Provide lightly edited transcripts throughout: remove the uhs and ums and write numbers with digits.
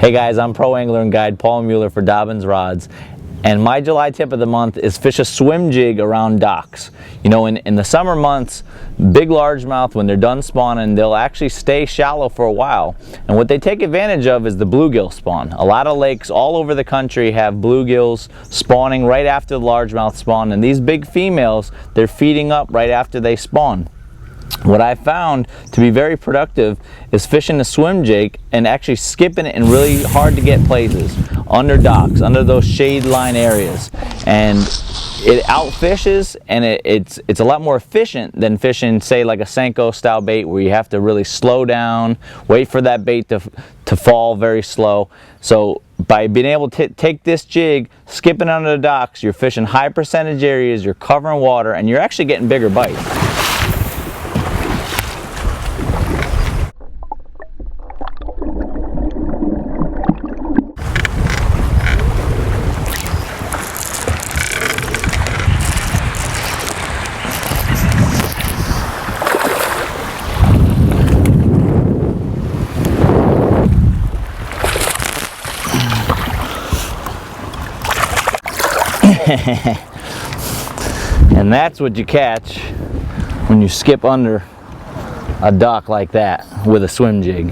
Hey guys, I'm pro angler and guide Paul Mueller for Dobyns Rods, and my July tip of the month is fish a swim jig around docks. You know, in the summer months, big largemouth, when they're done spawning, they'll actually stay shallow for a while, and what they take advantage of is the bluegill spawn. A lot of lakes all over the country have bluegills spawning right after the largemouth spawn, and these big females, they're feeding up right after they spawn. What I found to be very productive is fishing a swim jig and actually skipping it in really hard to get places, under docks, under those shade line areas, and it outfishes, and it's a lot more efficient than fishing, say, like a Senko style bait where you have to really slow down, wait for that bait to fall very slow. So by being able to take this jig, skipping under the docks, you're fishing high percentage areas, you're covering water, and you're actually getting bigger bites. And that's what you catch when you skip under a dock like that with a swim jig.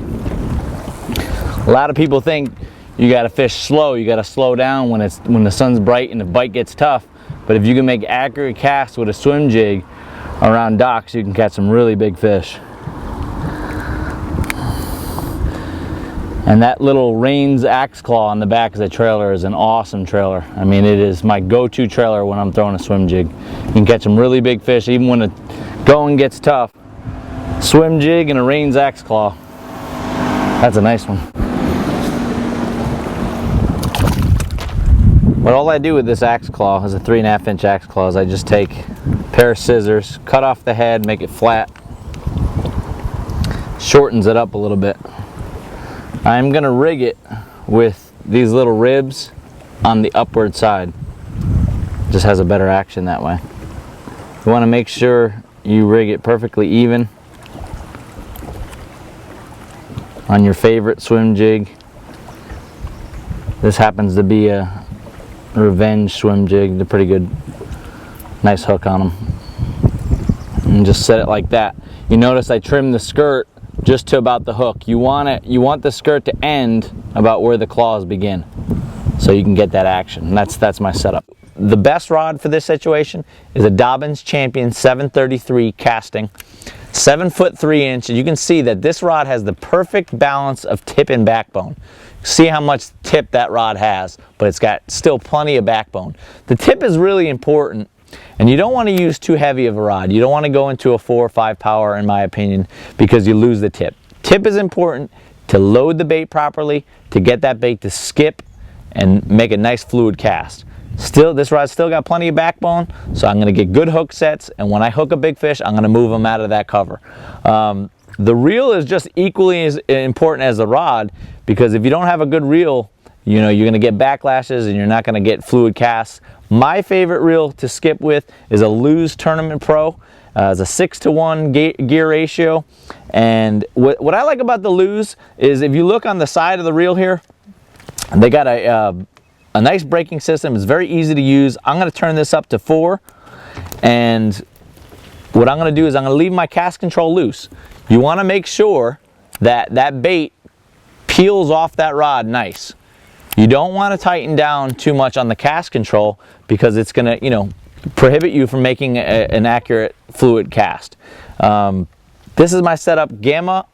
A lot of people think you got to fish slow, you got to slow down when the sun's bright and the bite gets tough, but if you can make accurate casts with a swim jig around docks, you can catch some really big fish. And that little Rains Axe Claw on the back of the trailer is an awesome trailer. I mean, it is my go-to trailer when I'm throwing a swim jig. You can catch some really big fish even when the going gets tough. Swim jig and a Rains Axe Claw. That's a nice one. But all I do with this axe claw is a 3.5 inch axe claw is I just take a pair of scissors, cut off the head, make it flat, shortens it up a little bit. I'm going to rig it with these little ribs on the upward side. Just has a better action that way. You want to make sure you rig it perfectly even on your favorite swim jig. This happens to be a Revenge swim jig. They're pretty good. Nice hook on them. And just set it like that. You notice I trimmed the skirt just to about the hook. You want the skirt to end about where the claws begin, so you can get that action. And that's my setup. The best rod for this situation is a Dobyns Champion 733 casting, 7'3". You can see that this rod has the perfect balance of tip and backbone. See how much tip that rod has, but it's got still plenty of backbone. The tip is really important. And you don't want to use too heavy of a rod. You don't want to go into a 4 or 5 power, in my opinion, because you lose the tip. Tip is important to load the bait properly, to get that bait to skip and make a nice fluid cast. Still, this rod's still got plenty of backbone, so I'm going to get good hook sets, and when I hook a big fish, I'm going to move them out of that cover. The reel is just equally as important as the rod, because if you don't have a good reel, you know, you're going to get backlashes and you're not going to get fluid casts. My favorite reel to skip with is a Lew's Tournament Pro. It's a 6-to-1 gear ratio. And what I like about the Lew's is if you look on the side of the reel here, they got a nice braking system. It's very easy to use. I'm going to turn this up to 4. And what I'm going to do is I'm going to leave my cast control loose. You want to make sure that that bait peels off that rod nice. You don't want to tighten down too much on the cast control because it's going to, you know, prohibit you from making an accurate fluid cast. This is my setup. Gamma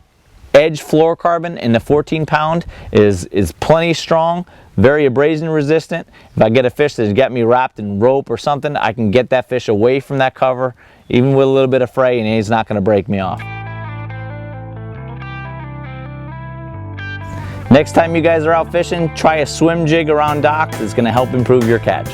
Edge fluorocarbon in the 14-pound is plenty strong, very abrasion resistant. If I get a fish that's got me wrapped in rope or something, I can get that fish away from that cover, even with a little bit of fray, and he's not going to break me off. Next time you guys are out fishing, try a swim jig around docks. It's going to help improve your catch.